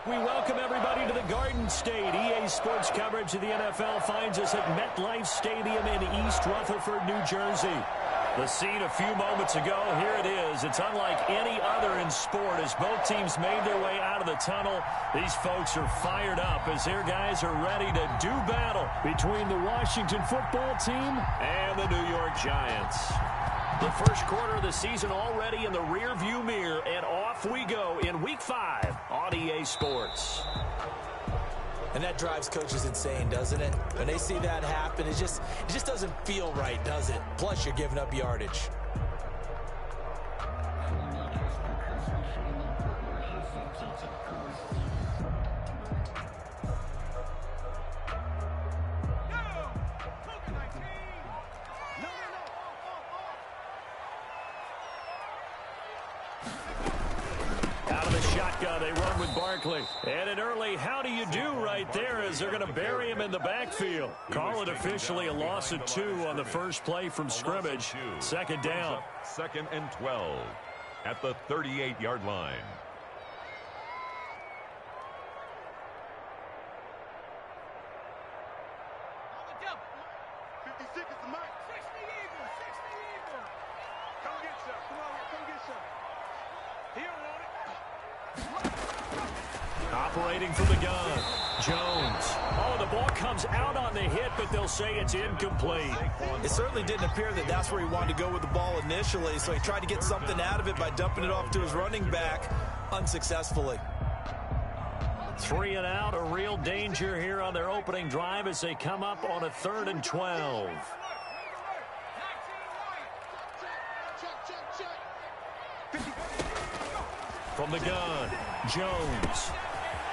We welcome everybody to the Garden State. EA Sports coverage of the NFL finds us at MetLife Stadium in East Rutherford, New Jersey. The scene a few moments ago, here it is. It's unlike any other in sport as both teams made their way out of the tunnel. These folks are fired up as their guys are ready to do battle between the Washington football team and the New York Giants. The first quarter of the season already in the rearview mirror, and off we go in Week 5 on EA Sports. And that drives coaches insane, doesn't it? When they see that happen, it just doesn't feel right, does it? Plus, you're giving up yardage. They run with Barkley. And an early how do you do right there as they're going to bury him in the backfield. Call it officially a loss of 2 on the first play from scrimmage. Second down. 2nd and 12 at the 38-yard line. Operating from the gun, Jones. Oh, the ball comes out on the hit, but they'll say it's incomplete. It certainly didn't appear that that's where he wanted to go with the ball initially, so he tried to get something out of it by dumping it off to his running back unsuccessfully. 3 and out, a real danger here on their opening drive as they come up on a 3rd and 12. From the gun, Jones.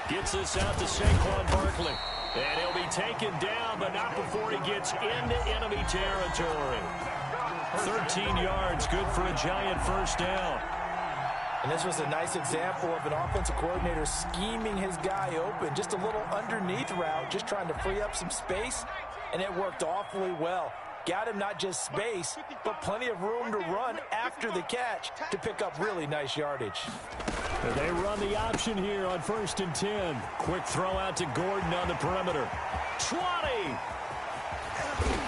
Gets this out to Saquon Barkley. And he'll be taken down, but not before he gets into enemy territory. 13 yards, good for a Giant first down. And this was a nice example of an offensive coordinator scheming his guy open. Just a little underneath route, just trying to free up some space, and it worked awfully well. Got him not just space, but plenty of room to run after the catch to pick up really nice yardage. They run the option here on 1st and 10. Quick throw out to Gordon on the perimeter. 20!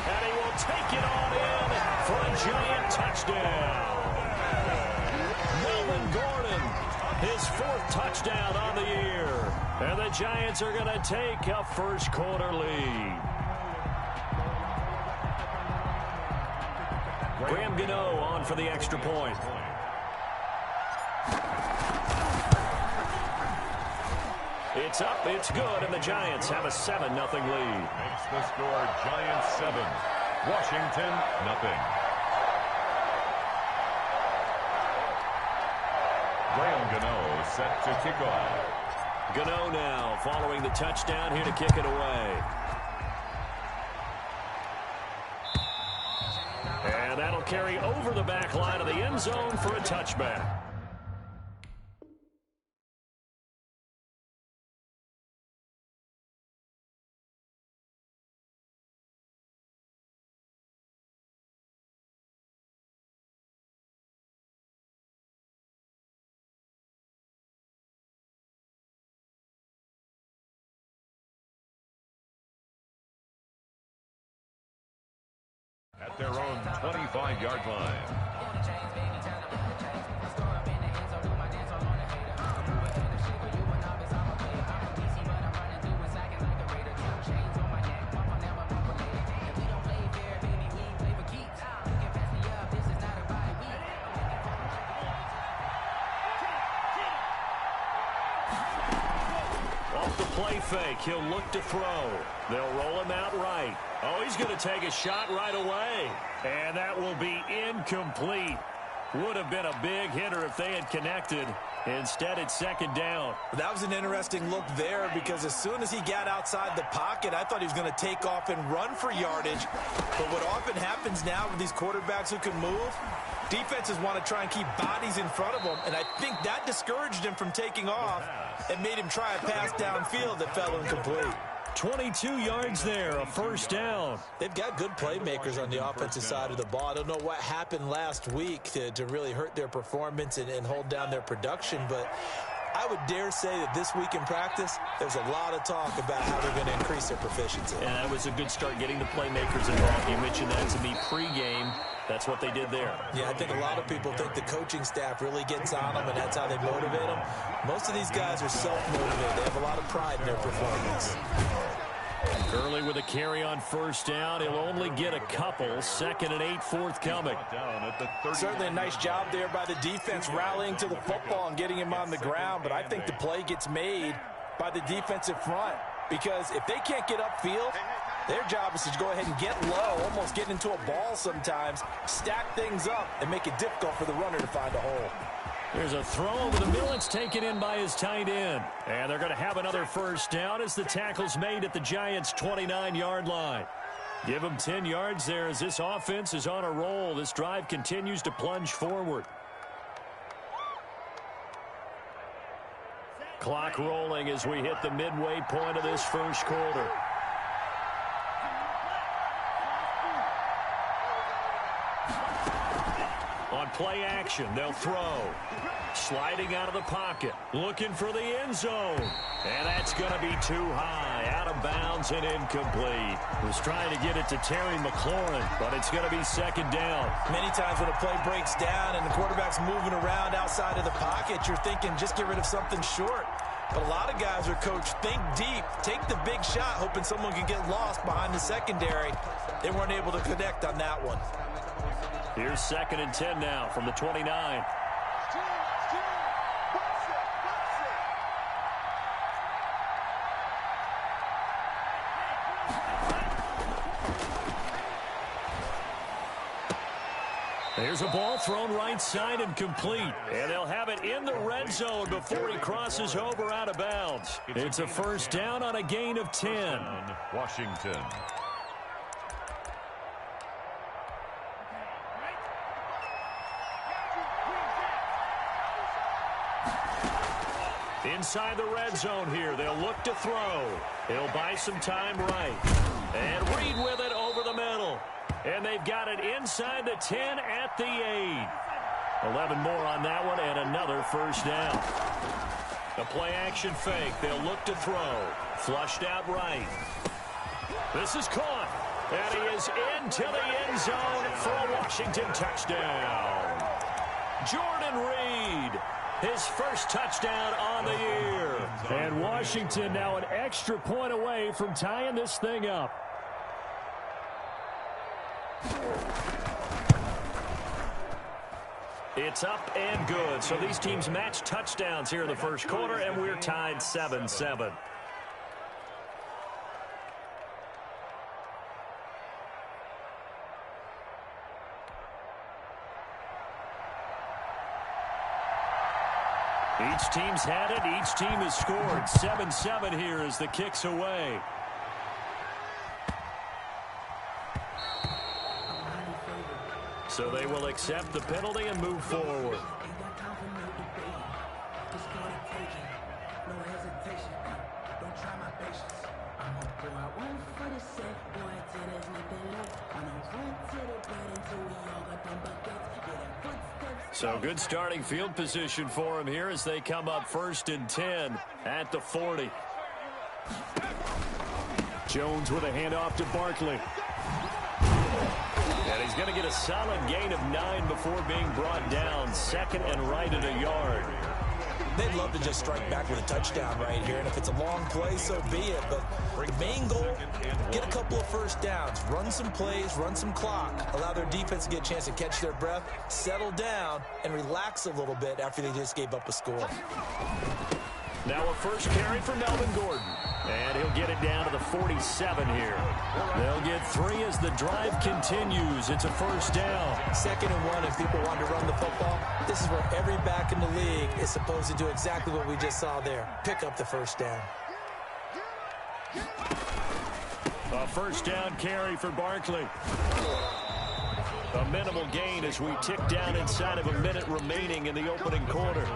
And he will take it on in for a Giant touchdown. Melvin Gordon, his 4th touchdown on the year. And the Giants are going to take a first quarter lead. Graham Gano on for the extra point. It's up, it's good, and the Giants have a 7-0 lead. Makes the score Giants 7, Washington 0. Graham Gano set to kick off. Gano now following the touchdown here to kick it away. And that'll carry over the back line of the end zone for a touchback. At their own 25-yard line. Off the play fake, he'll look to throw. They'll roll him out right. Oh, he's going to take a shot right away. And that will be incomplete. Would have been a big hitter if they had connected. Instead, it's 2nd down. That was an interesting look there because as soon as he got outside the pocket, I thought he was going to take off and run for yardage. But what often happens now with these quarterbacks who can move, defenses want to try and keep bodies in front of them, and I think that discouraged him from taking off and made him try a pass downfield that fell incomplete. 22 yards there, a first down. They've got good playmakers on the offensive side of the ball. I don't know what happened last week to really hurt their performance and hold down their production, but I would dare say that this week in practice, there's a lot of talk about how they're going to increase their proficiency. And that was a good start getting the playmakers involved. You mentioned that to me pregame. That's what they did there. Yeah, I think a lot of people think the coaching staff really gets on them, and that's how they motivate them. Most of these guys are self-motivated. They have a lot of pride in their performance. Gurley with a carry on first down. He'll only get a couple. 2nd and 8 forthcoming. Certainly a nice job there by the defense rallying to the football and getting him on the ground, but I think the play gets made by the defensive front because if they can't get upfield, their job is to go ahead and get low, almost get into a ball sometimes, stack things up, and make it difficult for the runner to find a hole. There's a throw over the middle. It's taken in by his tight end. And they're going to have another first down as the tackle's made at the Giants' 29-yard line. Give them 10 yards there as this offense is on a roll. This drive continues to plunge forward. Clock rolling as we hit the midway point of this first quarter. On play action, they'll throw. Sliding out of the pocket, looking for the end zone. And that's going to be too high, out of bounds and incomplete. Was trying to get it to Terry McLaurin, but it's going to be 2nd down. Many times when a play breaks down and the quarterback's moving around outside of the pocket, you're thinking just get rid of something short. But a lot of guys are coached, think deep, take the big shot, hoping someone can get lost behind the secondary. They weren't able to connect on that one. Here's 2nd and 10 now from the 29. There's a ball thrown right side and complete. And they'll have it in the red zone before he crosses over out of bounds. It's a first down on a gain of 10. Washington. Inside the red zone here. They'll look to throw. He'll buy some time right. And Reed with it over the middle. And they've got it inside the 10 at the 8. 11 more on that one and another first down. A play action fake. They'll look to throw. Flushed out right. This is caught. And he is into the end zone for a Washington touchdown. Jordan Reed. His first touchdown on the year. And Washington now an extra point away from tying this thing up. It's up and good. So these teams match touchdowns here in the first quarter, and we're tied 7-7. Each team's had it. Each team has scored. 7-7 here as the kick's away. So they will accept the penalty and move forward. So good starting field position for him here as they come up 1st and 10 at the 40. Jones with a handoff to Barkley. And he's going to get a solid gain of 9 before being brought down. 2nd and right at a yard. They'd love to just strike back with a touchdown right here, and if it's a long play, so be it. But the main goal, get a couple of first downs, run some plays, run some clock, allow their defense to get a chance to catch their breath, settle down, and relax a little bit after they just gave up a score. Now a first carry for Melvin Gordon. And he'll get it down to the 47 here. They'll get 3 as the drive continues. It's a first down. 2nd and 1, if people want to run the football, this is where every back in the league is supposed to do exactly what we just saw there. Pick up the first down. A first down carry for Barkley. A minimal gain as we tick down inside of a minute remaining in the opening quarter.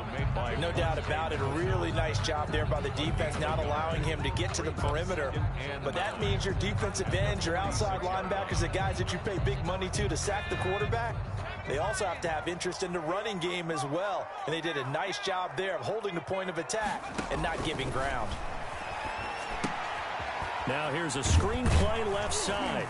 No doubt about it. A really nice job there by the defense, not allowing him to get to the perimeter. But that means your defensive ends, your outside linebackers, the guys that you pay big money to sack the quarterback, They also have to have interest in the running game as well. And they did a nice job there of holding the point of attack and not giving ground. Now here's a screen play left side.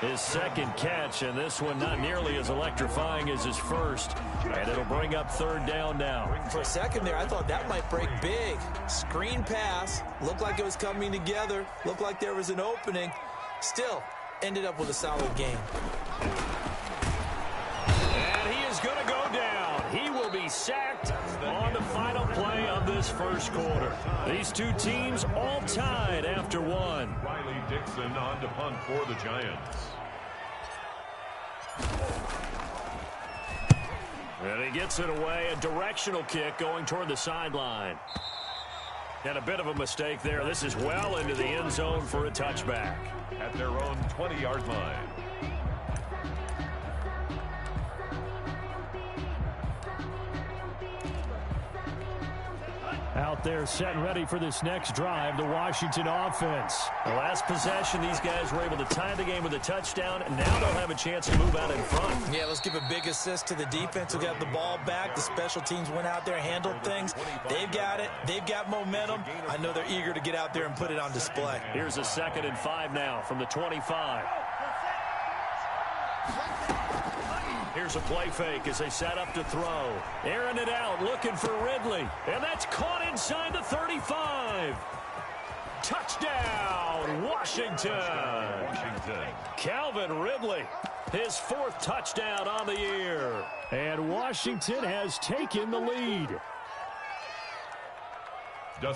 His second catch, and this one not nearly as electrifying as his first. And it'll bring up third down now. For a second there, I thought that might break big. Screen pass. Looked like it was coming together. Looked like there was an opening. Still, ended up with a solid game. And he is going to go down. He will be sacked on the final play of this first quarter. These two teams all tied after one. Riley Dixon on to punt for the Giants. And he gets it away. A directional kick going toward the sideline. And a bit of a mistake there. This is well into the end zone for a touchback. At their own 20-yard line. Out there set and ready for this next drive, the Washington offense. The last possession, these guys were able to tie the game with a touchdown, and now they'll have a chance to move out in front. Yeah, let's give a big assist to the defense who got the ball back. The special teams went out there, handled things. They've got it. They've got momentum. I know they're eager to get out there and put it on display. Here's a 2nd and 5 now from the 25. Here's a play fake as they set up to throw. Airing it out, looking for Ridley. And that's caught inside the 35. Touchdown, Washington. Calvin Ridley, his 4th touchdown on the year. And Washington has taken the lead.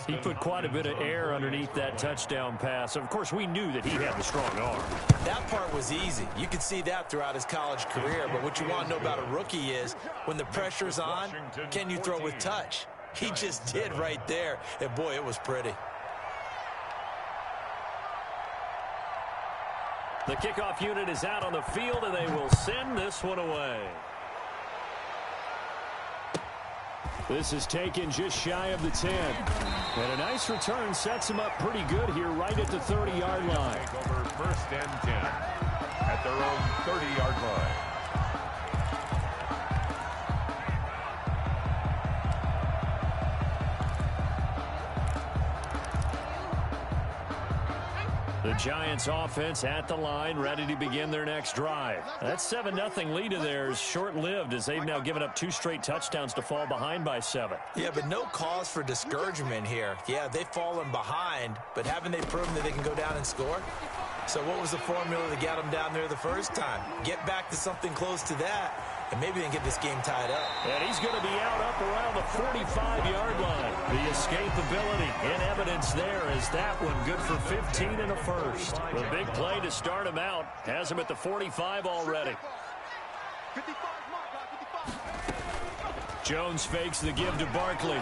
He put quite a bit of air underneath that touchdown pass. Of course, we knew that he had the strong arm. That part was easy. You could see that throughout his college career. But what you want to know about a rookie is when the pressure's on, can you throw with touch? He just did right there. And, boy, it was pretty. The kickoff unit is out on the field, and they will send this one away. This is taken just shy of the 10. And a nice return sets him up pretty good here right at the 30-yard line. Over 1st and 10 at their own 30-yard line. The Giants offense at the line, ready to begin their next drive. That 7-0 lead of theirs short-lived as they've now given up 2 straight touchdowns to fall behind by 7. Yeah, but no cause for discouragement here. Yeah, they've fallen behind, but haven't they proven that they can go down and score? So what was the formula that got them down there the first time? Get back to something close to that, and maybe they can get this game tied up. And he's going to be out up around the 45-yard line. The escapability in evidence there is that one good for 15 and a first. The big play to start him out has him at the 45 already. Jones fakes the give to Barkley.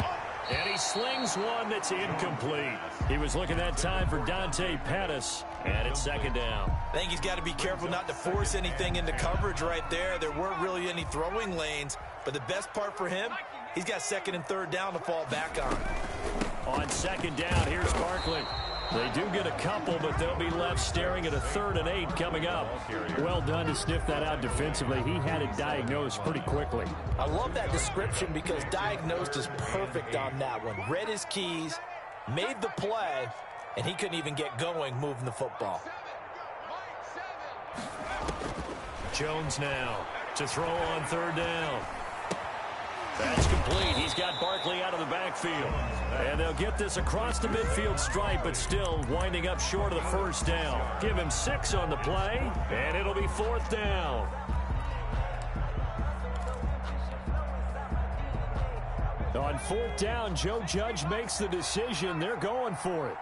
And he slings one that's incomplete. He was looking that time for Dante Pettis. And it's 2nd down. I think he's got to be careful not to force anything into coverage right there. There weren't really any throwing lanes. But the best part for him, he's got 2nd and 3rd down to fall back on. On 2nd down, here's Barkley. They do get a couple, but they'll be left staring at a 3rd and 8 coming up. Well done to sniff that out defensively. He had it diagnosed pretty quickly. I love that description because diagnosed is perfect on that one. Read his keys, made the play, and he couldn't even get going moving the football. Jones now to throw on 3rd down. That's complete. He's got Barkley out of the backfield. And they'll get this across the midfield stripe, but still winding up short of the 1st down. Give him 6 on the play, and it'll be 4th down. On 4th down, Joe Judge makes the decision. They're going for it.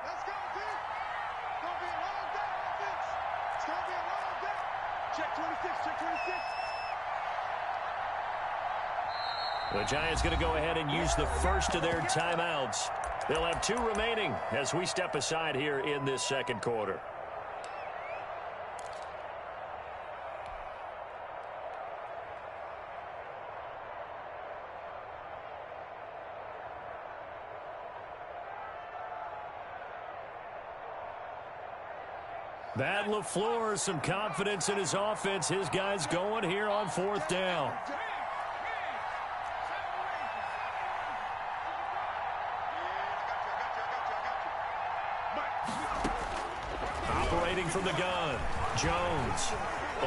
The Giants going to go ahead and use the first of their timeouts. They'll have 2 remaining as we step aside here in this 2nd quarter. Matt LaFleur, some confidence in his offense. His guys going here on 4th down. Operating from the gun, Jones.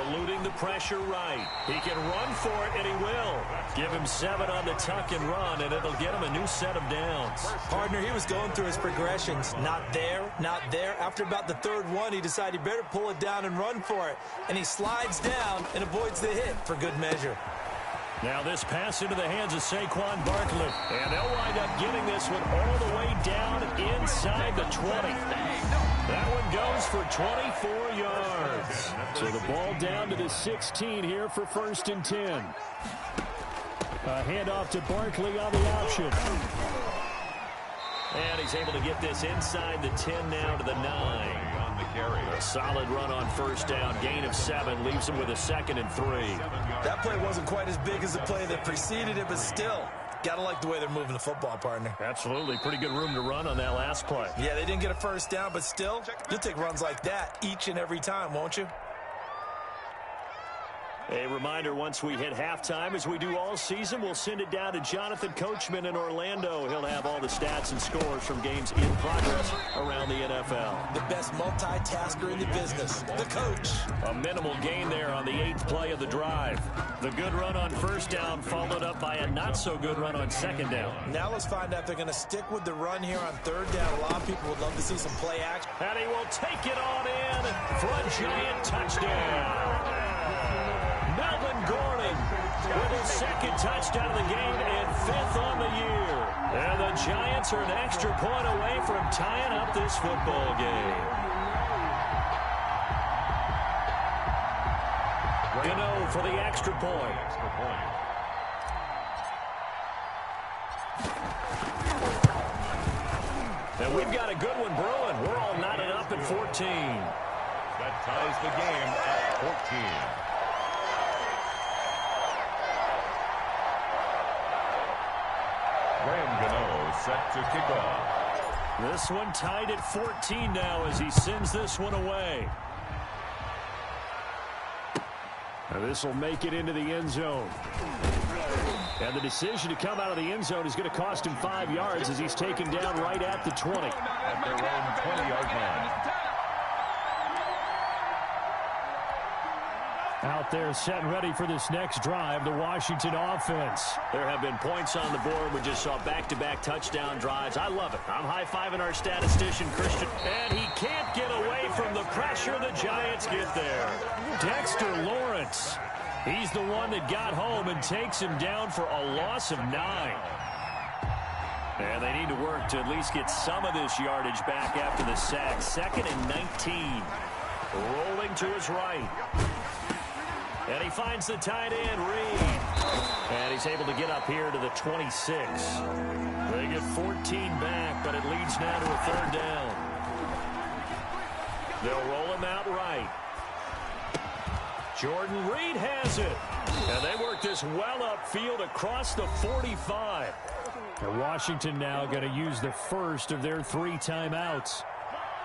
Eluding the pressure right. He can run for it, and he will. Give him 7 on the tuck and run, and it'll get him a new set of downs. Partner, he was going through his progressions. Not there, not there. After about the 3rd one, he decided he better pull it down and run for it. And he slides down and avoids the hit for good measure. Now this pass into the hands of Saquon Barkley. And they'll wind up getting this one all the way down inside the 20. That one goes for 24 yards. So the ball down to the 16 here for 1st and 10. A handoff to Barkley on the option. And he's able to get this inside the 10 now to the 9. A solid run on 1st down. Gain of 7 leaves him with a 2nd and 3. That play wasn't quite as big as the play that preceded it, but still, gotta like the way they're moving the football, partner. Absolutely. Pretty good room to run on that last play. Yeah, they didn't get a 1st down, but still, you'll take runs like that each and every time, won't you? A reminder, once we hit halftime, as we do all season, we'll send it down to Jonathan Coachman in Orlando. He'll have all the stats and scores from games in progress around the NFL. The best multitasker in the business, the coach. A minimal gain there on the 8th play of the drive. The good run on 1st down followed up by a not-so-good run on 2nd down. Now let's find out if they're going to stick with the run here on 3rd down. A lot of people would love to see some play action. And he will take it on in for a giant touchdown. Melvin Gordon with his 2nd touchdown of the game and 5th on the year. And the Giants are an extra point away from tying up this football game. Gano for the extra point. And we've got a good one brewing. We're all knotted up at 14. That ties the game at 14. Set to kick off. This one tied at 14 now as he sends this one away. Now this will make it into the end zone. And the decision to come out of the end zone is going to cost him 5 yards as he's taken down right at the 20. At their own 20-yard line. Out there set and ready for this next drive, the Washington offense. There have been points on the board. We just saw back-to-back touchdown drives. I love it. I'm high-fiving our statistician, Christian. And he can't get away from the pressure. The Giants get there. Dexter Lawrence. He's the one that got home and takes him down for a loss of 9. And they need to work to at least get some of this yardage back after the sack. 2nd and 19. Rolling to his right. And he finds the tight end, Reed. And he's able to get up here to the 26. They get 14 back, but it leads now to a 3rd down. They'll roll him out right. Jordan Reed has it. And they work this well upfield across the 45. And Washington now going to use the first of their 3 timeouts,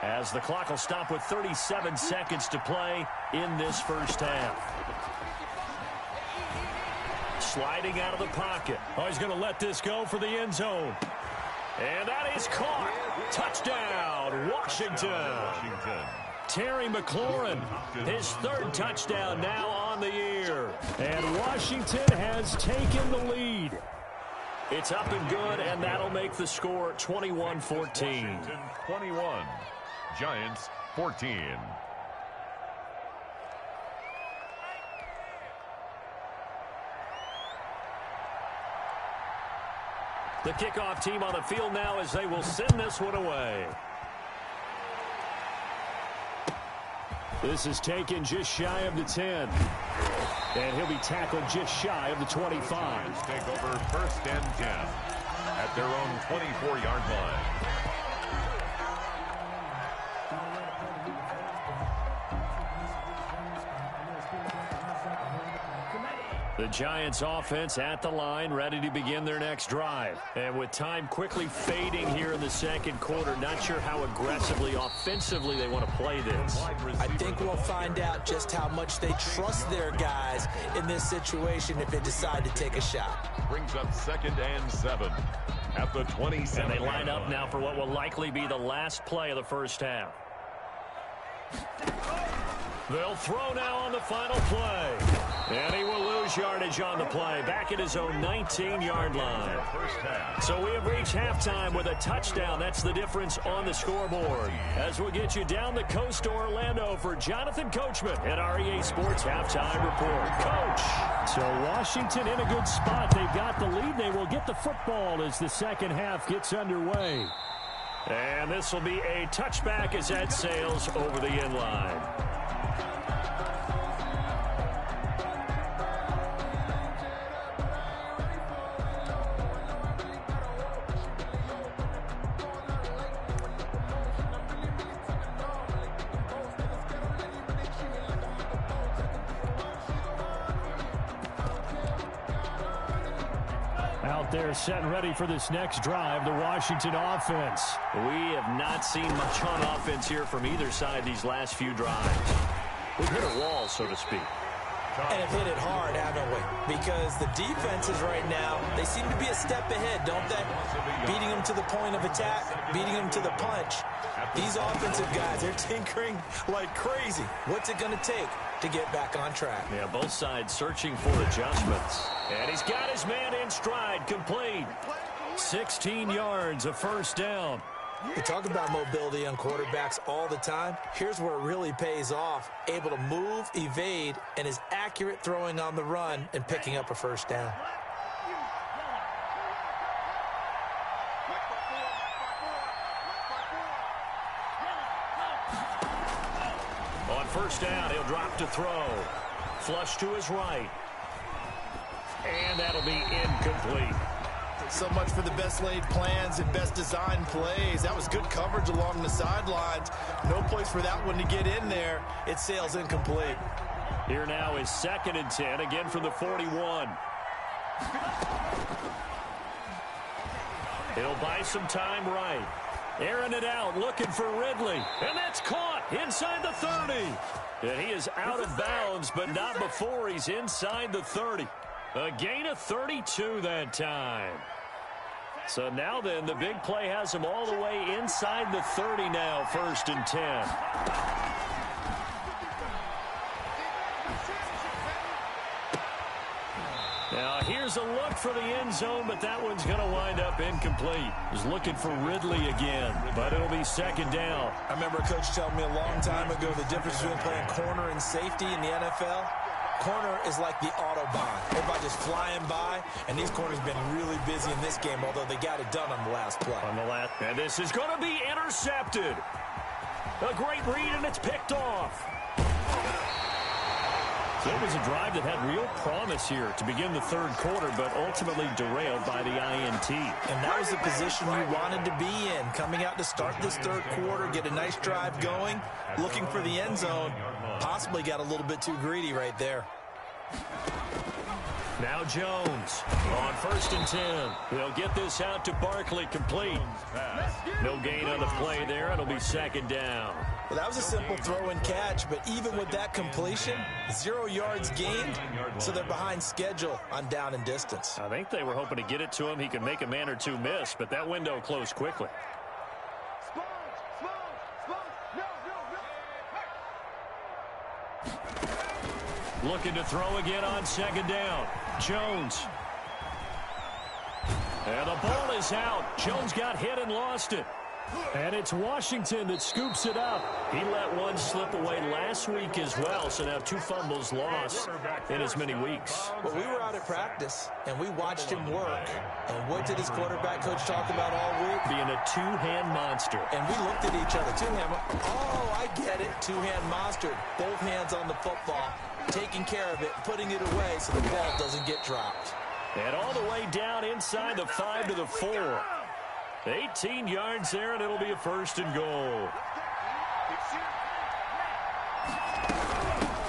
as the clock will stop with 37 seconds to play in this first half. Sliding out of the pocket. Oh, he's going to let this go for the end zone. And that is caught. Touchdown, Washington. Terry McLaurin, his 3rd touchdown now on the year. And Washington has taken the lead. It's up and good, and that'll make the score 21-14. Washington 21, Giants 14. The kickoff team on the field now as they will send this one away. This is taken just shy of the 10. And he'll be tackled just shy of the 25. Take over 1st and 10 at their own 24-yard line. The Giants offense at the line, ready to begin their next drive. And with time quickly fading here in the second quarter, not sure how aggressively, offensively they want to play this. I think we'll find out just how much they trust their guys in this situation if they decide to take a shot. Brings up 2nd and 7 at the 27. And they line up now for what will likely be the last play of the first half. They'll throw now on the final play. And he will lose yardage on the play, back at his own 19-yard line. So we have reached halftime with a touchdown. That's the difference on the scoreboard. As we get you down the coast to Orlando for Jonathan Coachman at our EA Sports Halftime Report. Coach. So Washington in a good spot. They've got the lead. They will get the football as the second half gets underway. And this will be a touchback as that sails over the end line. Out there set and ready for this next drive, the Washington offense. We have not seen much on offense here from either side these last few drives. We've hit a wall, so to speak. And have hit it hard, haven't we? Because the defenses right now, they seem to be a step ahead, don't they? Beating them to the point of attack, beating them to the punch. These offensive guys, they're tinkering like crazy. What's it going to take to get back on track? Yeah, both sides searching for adjustments. And he's got his man in stride, complete. 16 yards, a first down. We talk about mobility on quarterbacks all the time. Here's where it really pays off. Able to move, evade, and is accurate throwing on the run and picking up a first down. On first down, he'll drop to throw. Flush to his right. And that'll be incomplete. So much for the best laid plans and best designed plays. That was good coverage along the sidelines. No place for that one to get in there. It sails incomplete. Here now is 2nd and 10, again from the 41. He'll buy some time right. Airing it out, looking for Ridley. And that's caught inside the 30. And he is out of bounds, but not before he's inside the 30. A gain of 32 that time. So now then, the big play has him all the way inside the 30 now, 1st and 10. Now here's a look for the end zone, but that one's going to wind up incomplete. He's looking for Ridley again, but it'll be 2nd down. I remember a coach telling me a long time ago the difference between playing corner and safety in the NFL. Corner is like the Autobahn. Everybody just flying by, and these corners have been really busy in this game, although they got it done on the last play. And this is going to be intercepted. A great read, and it's picked off. So it was a drive that had real promise here to begin the third quarter, but ultimately derailed by the INT. And that was the position you wanted to be in, coming out to start this third quarter, get a nice drive going, looking for the end zone. Possibly got a little bit too greedy right there. Now Jones on 1st and 10. They'll get this out to Barkley, complete. No gain on the play there. It'll be 2nd down. Well, that was a simple throw and catch, but even with that completion, 0 yards gained, so they're behind schedule on down and distance. I think they were hoping to get it to him. He could make a man or two miss, but that window closed quickly. Looking to throw again on 2nd down. Jones. And the ball is out. Jones got hit and lost it. And it's Washington that scoops it up. He let one slip away last week as well, so now 2 fumbles lost in as many weeks. Well, we were out at practice, and we watched him work. And what did his quarterback coach talk about all week? Being a 2-hand monster. And we looked at each other. 2-hand. Oh, I get it. 2-hand monster. Both hands on the football, taking care of it, putting it away so the ball doesn't get dropped. And all the way down inside the 5 to the 4. 18 yards there, and it'll be a 1st and goal.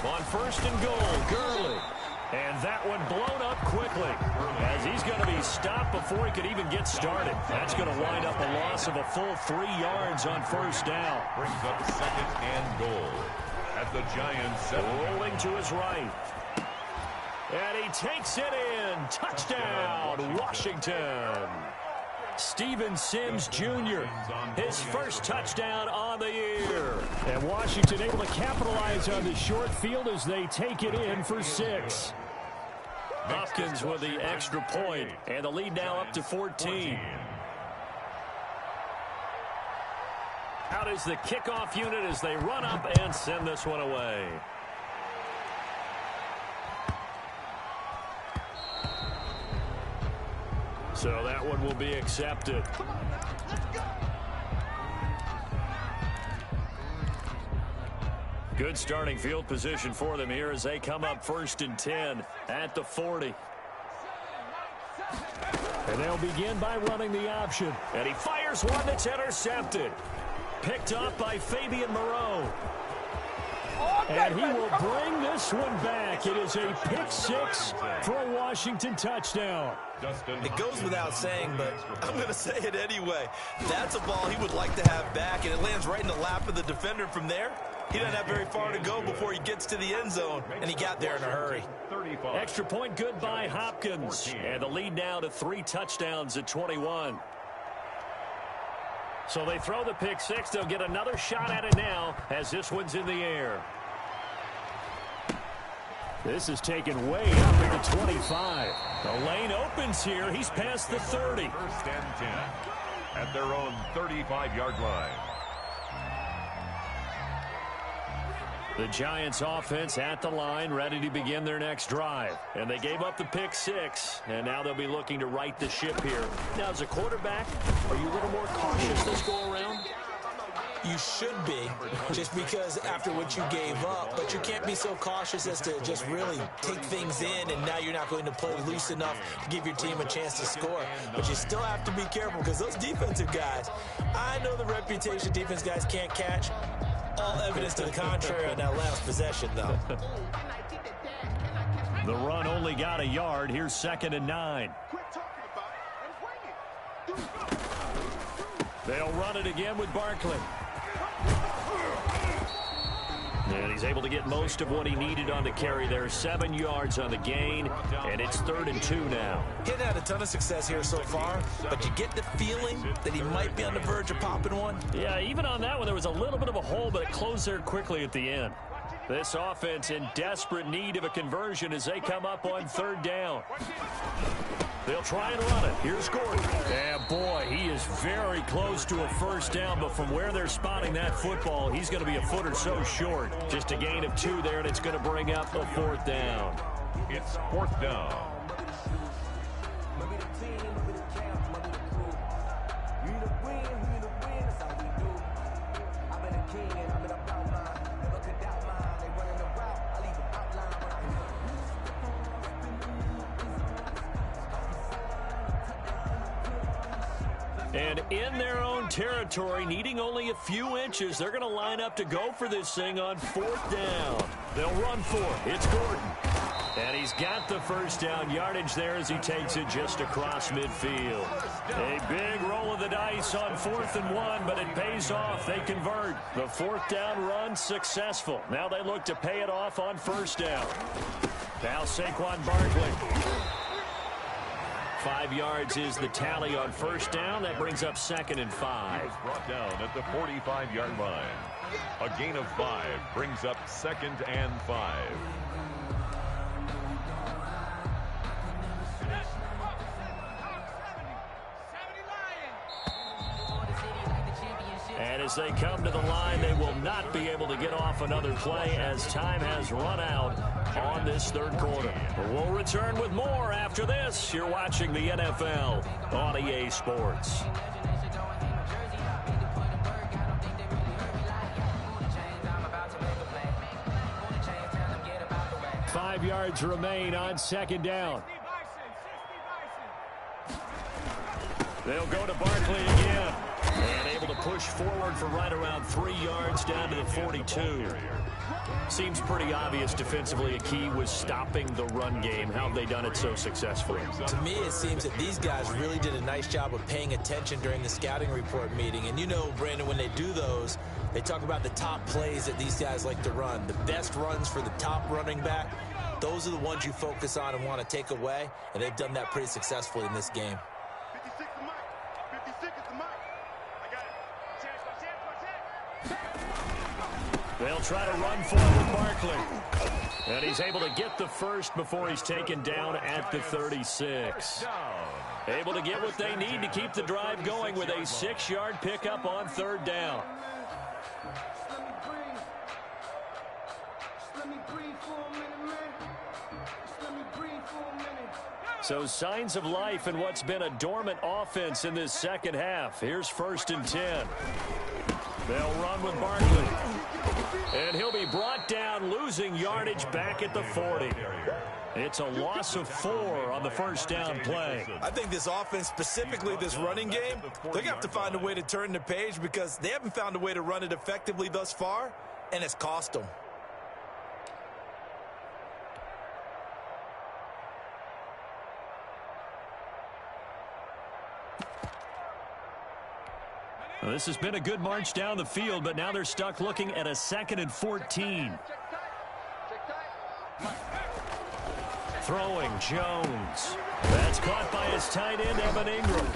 On 1st and goal, Gurley. And that one blows. stopped before he could even get started. That's going to wind up a loss of a full 3 yards on first down. Brings up second and goal at the Giants 7. Rolling to his right. And he takes it in. Touchdown, Washington. Steven Sims Jr., his first touchdown on the year. And Washington able to capitalize on the short field as they take it in for 6. Hopkins with the extra point, and the lead now up to 14. Out is the kickoff unit as they run up and send this one away. So that one will be accepted. Good starting field position for them here as they come up 1st and 10 at the 40. And they'll begin by running the option. And he fires one that's intercepted. Picked up by Fabian Moreau. And he will bring this one back. It is a pick 6 for a Washington touchdown. It goes without saying, but I'm going to say it anyway. That's a ball he would like to have back, and it lands right in the lap of the defender from there. He doesn't have very far to go before he gets to the end zone, and he got there in a hurry. Extra point good by Hopkins. And the lead now to 3 touchdowns at 21. So they throw the pick 6. They'll get another shot at it now as this one's in the air. This is taken way up at the 25. The lane opens here. He's past the 30. 1st and 10 at their own 35-yard line. The Giants offense at the line, ready to begin their next drive. And they gave up the pick 6, and now they'll be looking to right the ship here. Now, as a quarterback, are you a little more cautious this go around? You should be, just because after what you gave up, but you can't be so cautious as to just really take things in, and now you're not going to play loose enough to give your team a chance to score. But you still have to be careful because those defensive guys, I know the reputation defense guys can't catch. All evidence to the contrary on that last possession, though. The run only got a yard. Here's 2nd and 9. They'll run it again with Barkley. And he's able to get most of what he needed on the carry there. 7 yards on the gain, and it's 3rd and 2 now. He hasn't had a ton of success here so far, but you get the feeling that he might be on the verge of popping one. Yeah, even on that one, there was a little bit of a hole, but it closed there quickly at the end. This offense in desperate need of a conversion as they come up on 3rd down. They'll try and run it. Here's Gordon. Yeah, boy, he is very close to a 1st down, but from where they're spotting that football, he's going to be a foot or so short. Just a gain of 2 there, and it's going to bring up a 4th down. It's 4th down. And in their own territory, needing only a few inches, they're going to line up to go for this thing on 4th down. They'll run for it. It's Gordon. And he's got the 1st down yardage there as he takes it just across midfield. A big roll of the dice on 4th and 1, but it pays off. They convert. The 4th down run successful. Now they look to pay it off on 1st down. Now Saquon Barkley. 5 yards is the tally on 1st down. That brings up 2nd and 5. Brought down at the 45-yard line. A gain of 5 brings up 2nd and 5. And as they come to the line, they will not be able to get off another play as time has run out on this 3rd quarter. We'll return with more after this. You're watching the NFL on EA Sports. Five yards remain on 2nd down. They'll go to Barkley again. And able to push forward for right around 3 yards down to the 42. Seems pretty obvious defensively a key was stopping the run game. How have they done it so successfully? To me, it seems that these guys really did a nice job of paying attention during the scouting report meeting. And you know, Brandon, when they do those, they talk about the top plays that these guys like to run. The best runs for the top running back, those are the ones you focus on and want to take away. And they've done that pretty successfully in this game. 56 is the mic. 56 is the mic. I got it. Chance. They'll try to run forward Barkley. And he's able to get the first before he's taken down at the 36. Able to get what they need to keep the drive going with a 6-yard pickup on 3rd down. So signs of life in what's been a dormant offense in this second half. Here's 1st and 10. They'll run with Barkley. And he'll be brought down, losing yardage back at the 40. It's a loss of 4 on the 1st down play. I think this offense, specifically this running game, they're going to have to find a way to turn the page because they haven't found a way to run it effectively thus far, and it's cost them. Well, this has been a good march down the field, but now they're stuck looking at a 2nd and 14. Throwing Jones. That's caught by his tight end, Evan Ingram.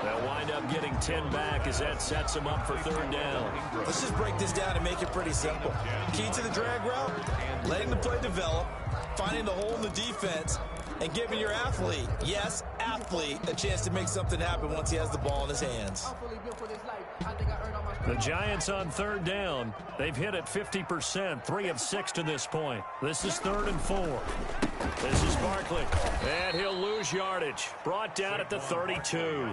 They'll wind up getting 10 back as that sets him up for 3rd down. Let's just break this down and make it pretty simple. Key to the drag route, letting the play develop, finding the hole in the defense, and giving your athlete, yes, athlete, a chance to make something happen once he has the ball in his hands. The Giants on 3rd down. They've hit it 50%, 3 of 6 to this point. This is 3rd and 4. This is Barkley, and he'll lose yardage. Brought down at the 32.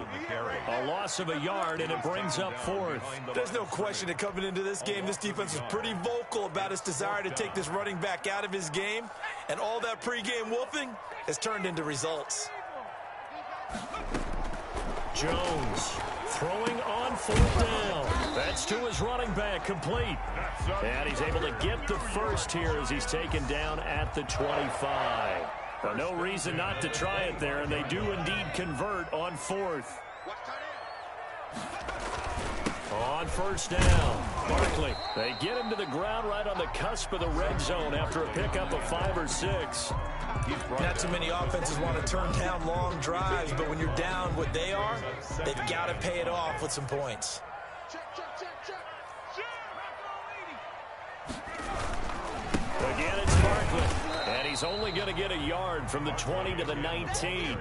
A loss of a yard, and it brings up 4th. There's no question that coming into this game, this defense was pretty vocal about its desire to take this running back out of his game, and all that pregame wolfing has turned into results. Jones throwing on 4th down. That's to his running back, complete. And he's able to get the first here as he's taken down at the 25. Well, no reason not to try it there, and they do indeed convert on 4th. On 1st down, Barkley. They get him to the ground right on the cusp of the red zone after a pickup of 5 or 6. Not too many offenses want to turn down long drives, but when you're down what they are, they've got to pay it off with some points. Again, it's Barkley. And he's only going to get a yard from the 20 to the 19.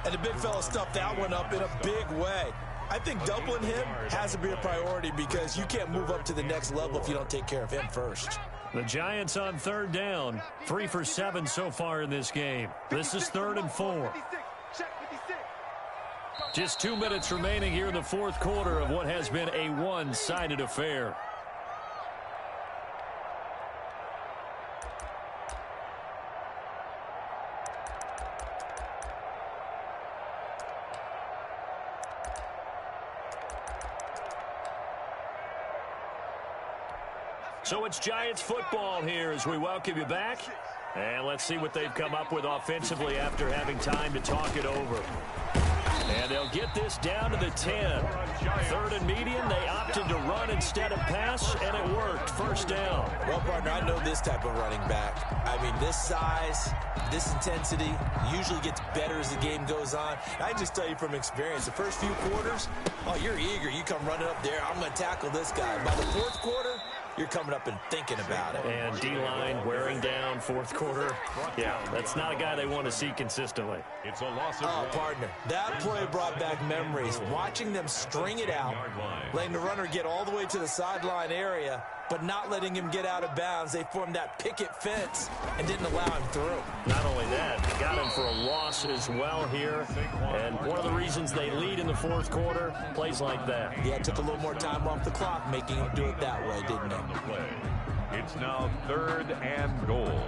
And the big fella stuffed that one up in a big way. I think doubling him has to be a priority because you can't move up to the next level if you don't take care of him first. The Giants on 3rd down, 3 for 7 so far in this game. This is 3rd and 4. Just 2 minutes remaining here in the 4th quarter of what has been a one-sided affair. So it's Giants football here as we welcome you back. And let's see what they've come up with offensively after having time to talk it over. And they'll get this down to the 10. 3rd and medium, they opted to run instead of pass, and it worked. 1st down. Well, partner, I know this type of running back. I mean, this size, this intensity usually gets better as the game goes on. I just tell you from experience, the first few quarters, oh, you're eager. You come running up there, I'm going to tackle this guy. By the 4th quarter, you're coming up and thinking about it. And D-line wearing down 4th quarter. Yeah, that's not a guy they want to see consistently. It's a loss of partner, that play brought back memories. Watching them string it out, letting the runner get all the way to the sideline area, but not letting him get out of bounds. They formed that picket fence and didn't allow him through. Not only that, got him for a loss as well here. And one of the reasons they lead in the 4th quarter, plays like that. Yeah, it took a little more time off the clock, making him do it that way, didn't it? It's now 3rd and goal.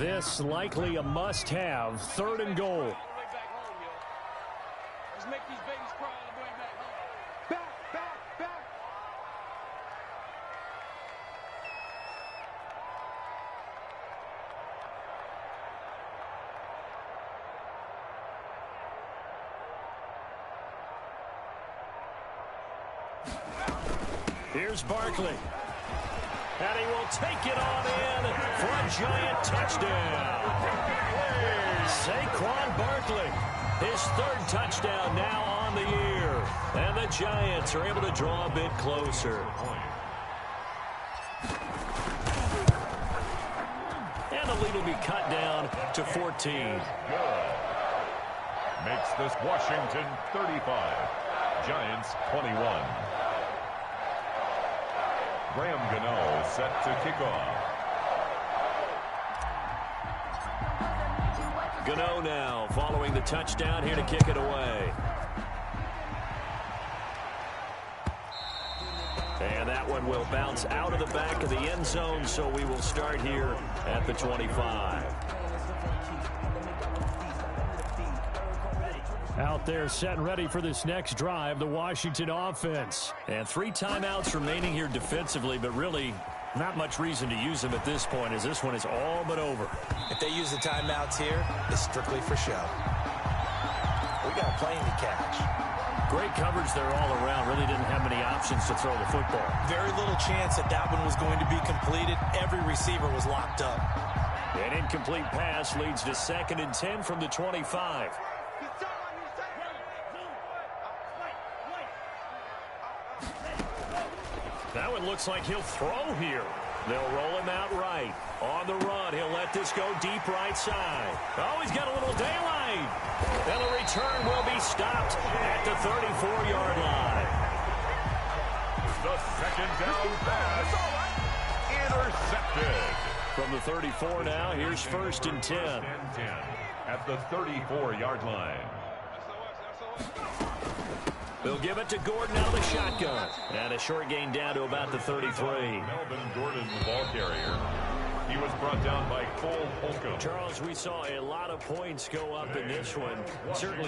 This likely a must-have. 3rd and goal. Let's make these babies crawl all the way back home. Back. Here's Barkley. And he will take it on in for a giant touchdown. Saquon Barkley, his 3rd touchdown now on the year. And the Giants are able to draw a bit closer. And the lead will be cut down to 14. Makes this Washington 35. Giants 21. Graham Gano set to kick off. Gano now following the touchdown here to kick it away. And that one will bounce out of the back of the end zone, so we will start here at the 25. Out there set and ready for this next drive, the Washington offense. And 3 timeouts remaining here defensively, but really not much reason to use them at this point, as this one is all but over. If they use the timeouts here, it's strictly for show. We got a plane to catch. Great coverage there all around. Really didn't have many options to throw the football. Very little chance that that one was going to be completed. Every receiver was locked up. An incomplete pass leads to 2nd and 10 from the 25. That one looks like he'll throw here. They'll roll him out right. On the run, he'll let this go deep right side. Oh, he's got a little daylight. And the return will be stopped at the 34-yard line. The 2nd down pass intercepted. From the 34 now, here's 1st and 10. At the 34-yard line. They'll give it to Gordon out of the shotgun. And a short gain down to about the 33. Melvin Gordon, the ball carrier. He was brought down by Cole Holcomb. Charles, we saw a lot of points go up in this one. Certainly